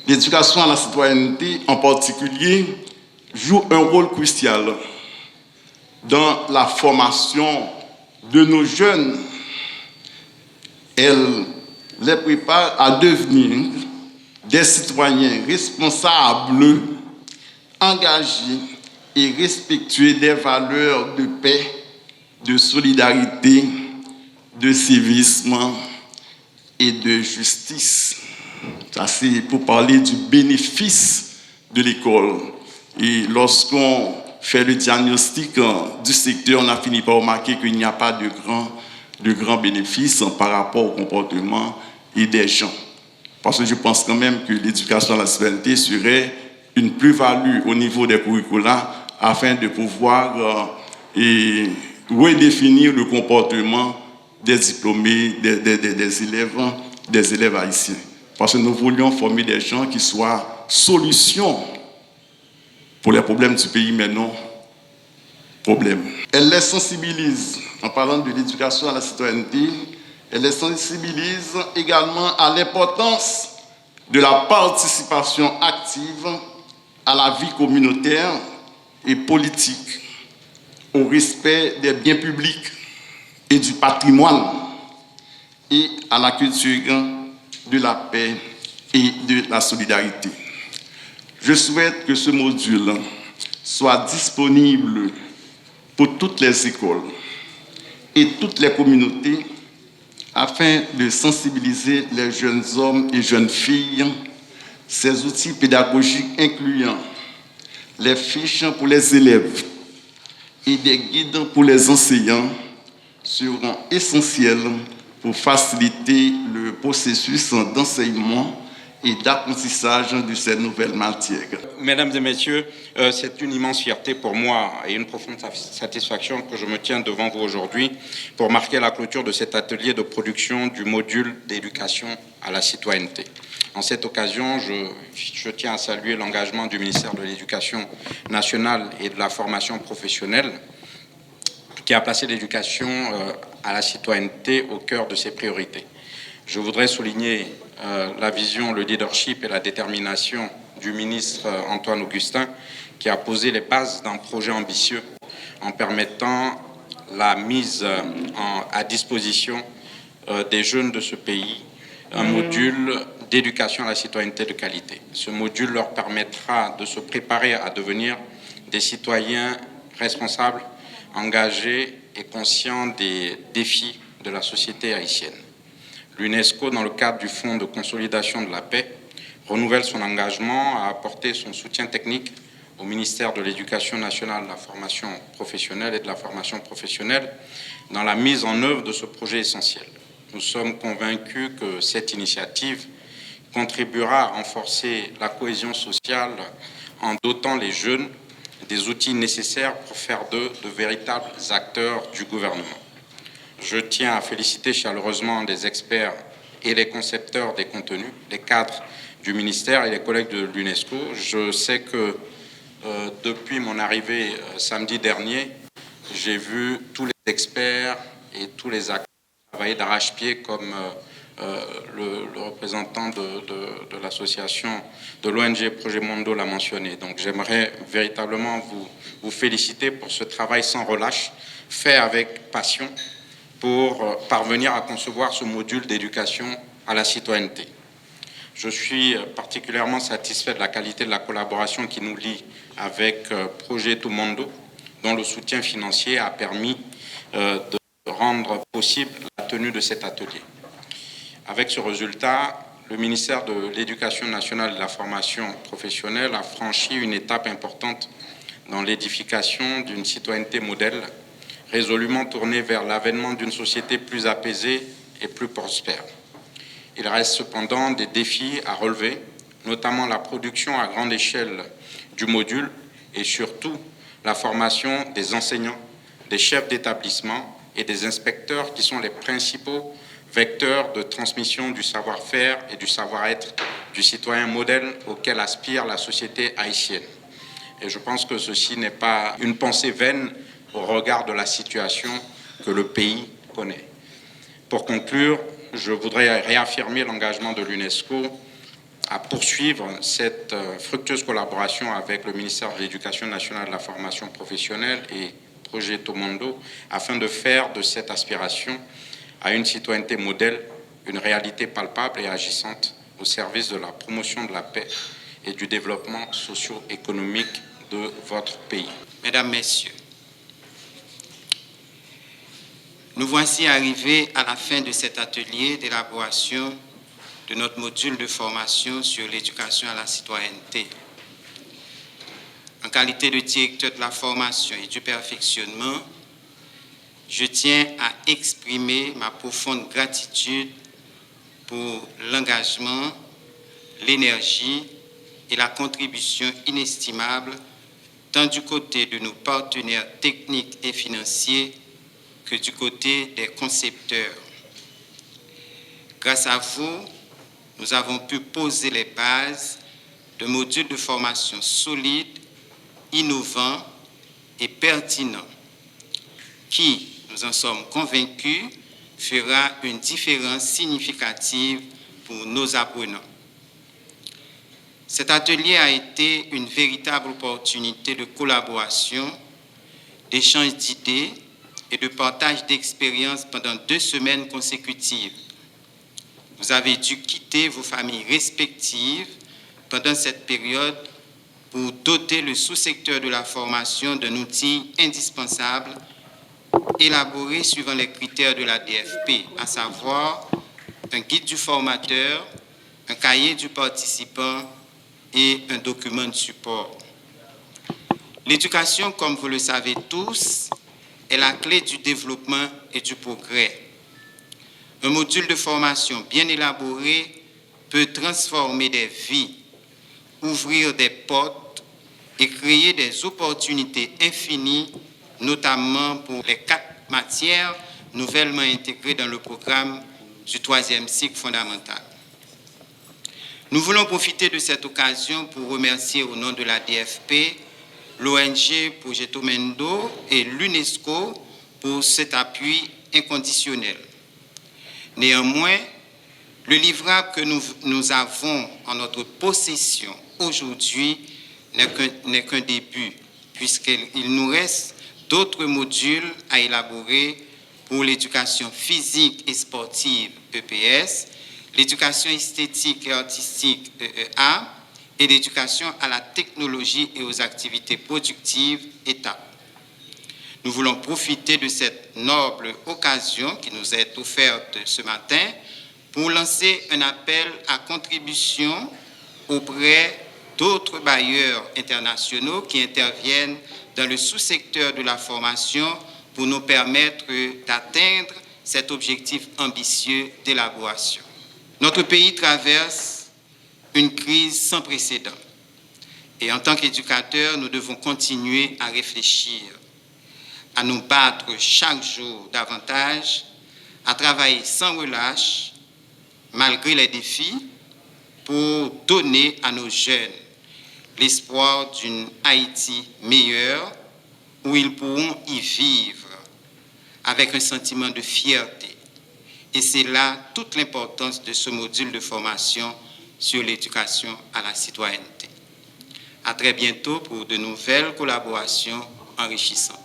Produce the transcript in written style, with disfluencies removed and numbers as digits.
L'éducation à la citoyenneté, en particulier, joue un rôle crucial dans la formation de nos jeunes. Elle les prépare à devenir des citoyens responsables, engagés et respectueux des valeurs de paix, de solidarité, de civisme et de justice. Ça, c'est pour parler du bénéfice de l'école. Et lorsqu'on fait le diagnostic du secteur, on a fini par remarquer qu'il n'y a pas de grands bénéfices par rapport au comportement et des gens. Parce que je pense quand même que l'éducation à la citoyenneté serait une plus-value au niveau des curricula afin de pouvoir redéfinir le comportement des diplômés, des élèves haïtiens. Parce que nous voulions former des gens qui soient solutions pour les problèmes du pays, mais non problèmes. Elle les sensibilise, en parlant de l'éducation à la citoyenneté, elle les sensibilise également à l'importance de la participation active à la vie communautaire et politique, au respect des biens publics et du patrimoine, et à la culture de la paix et de la solidarité. Je souhaite que ce module soit disponible pour toutes les écoles et toutes les communautés afin de sensibiliser les jeunes hommes et jeunes filles. Ces outils pédagogiques incluant les fiches pour les élèves et des guides pour les enseignants seront essentiels pour faciliter le processus d'enseignement et d'apprentissage de ces nouvelles matières. Mesdames et messieurs, c'est une immense fierté pour moi et une profonde satisfaction que je me tiens devant vous aujourd'hui pour marquer la clôture de cet atelier de production du module d'éducation à la citoyenneté. En cette occasion, je tiens à saluer l'engagement du ministère de l'Éducation nationale et de la formation professionnelle qui a placé l'éducation à la citoyenneté au cœur de ses priorités. Je voudrais souligner la vision, le leadership et la détermination du ministre Antoine Augustin qui a posé les bases d'un projet ambitieux en permettant la mise à disposition des jeunes de ce pays un module d'éducation à la citoyenneté de qualité. Ce module leur permettra de se préparer à devenir des citoyens responsables, engagés et conscients des défis de la société haïtienne. L'UNESCO, dans le cadre du Fonds de consolidation de la paix, renouvelle son engagement à apporter son soutien technique au ministère de l'Éducation nationale, de la formation professionnelle et de la formation professionnelle dans la mise en œuvre de ce projet essentiel. Nous sommes convaincus que cette initiative contribuera à renforcer la cohésion sociale en dotant les jeunes des outils nécessaires pour faire d'eux de véritables acteurs du gouvernement. Je tiens à féliciter chaleureusement les experts et les concepteurs des contenus, les cadres du ministère et les collègues de l'UNESCO. Je sais que depuis mon arrivée samedi dernier, j'ai vu tous les experts et tous les acteurs travailler d'arrache-pied comme le représentant de l'association de l'ONG Projet Mondo l'a mentionné. Donc j'aimerais véritablement vous féliciter pour ce travail sans relâche, fait avec passion, pour parvenir à concevoir ce module d'éducation à la citoyenneté. Je suis particulièrement satisfait de la qualité de la collaboration qui nous lie avec Projet Tout Mondo, dont le soutien financier a permis de rendre possible la tenue de cet atelier. Avec ce résultat, le ministère de l'Éducation nationale et de la formation professionnelle a franchi une étape importante dans l'édification d'une citoyenneté modèle, résolument tournée vers l'avènement d'une société plus apaisée et plus prospère. Il reste cependant des défis à relever, notamment la production à grande échelle du module et surtout la formation des enseignants, des chefs d'établissement et des inspecteurs qui sont les principaux vecteurs de transmission du savoir-faire et du savoir-être du citoyen modèle auquel aspire la société haïtienne. Et je pense que ceci n'est pas une pensée vaine au regard de la situation que le pays connaît. Pour conclure, je voudrais réaffirmer l'engagement de l'UNESCO à poursuivre cette fructueuse collaboration avec le ministère de l'Éducation nationale et de la formation professionnelle et Projet Tomondo afin de faire de cette aspiration à une citoyenneté modèle une réalité palpable et agissante au service de la promotion de la paix et du développement socio-économique de votre pays. Mesdames, Messieurs, nous voici arrivés à la fin de cet atelier d'élaboration de notre module de formation sur l'éducation à la citoyenneté. En qualité de directeur de la formation et du perfectionnement, je tiens à exprimer ma profonde gratitude pour l'engagement, l'énergie et la contribution inestimable tant du côté de nos partenaires techniques et financiers que du côté des concepteurs. Grâce à vous, nous avons pu poser les bases de modules de formation solides, innovants et pertinents, qui, nous en sommes convaincus, fera une différence significative pour nos apprenants. Cet atelier a été une véritable opportunité de collaboration, d'échange d'idées et de partage d'expériences pendant 2 semaines consécutives. Vous avez dû quitter vos familles respectives pendant cette période pour doter le sous-secteur de la formation d'un outil indispensable élaboré suivant les critères de la DFP, à savoir un guide du formateur, un cahier du participant et un document de support. L'éducation, comme vous le savez tous, est la clé du développement et du progrès. Un module de formation bien élaboré peut transformer des vies, ouvrir des portes et créer des opportunités infinies, notamment pour les 4 matières nouvellement intégrées dans le programme du 3e cycle fondamental. Nous voulons profiter de cette occasion pour remercier au nom de la DFP, l'ONG Projet Tomondo et l'UNESCO pour cet appui inconditionnel. Néanmoins, le livrable que nous avons en notre possession aujourd'hui n'est qu'un début, puisqu'il nous reste d'autres modules à élaborer pour l'éducation physique et sportive, EPS, l'éducation esthétique et artistique, EEA, et l'éducation à la technologie et aux activités productives, ETA. Nous voulons profiter de cette noble occasion qui nous est offerte ce matin pour lancer un appel à contribution auprès d'autres bailleurs internationaux qui interviennent dans le sous-secteur de la formation pour nous permettre d'atteindre cet objectif ambitieux d'élaboration. Notre pays traverse une crise sans précédent et en tant qu'éducateurs, nous devons continuer à réfléchir, à nous battre chaque jour davantage, à travailler sans relâche, malgré les défis, pour donner à nos jeunes l'espoir d'une Haïti meilleure, où ils pourront y vivre avec un sentiment de fierté. Et c'est là toute l'importance de ce module de formation sur l'éducation à la citoyenneté. À très bientôt pour de nouvelles collaborations enrichissantes.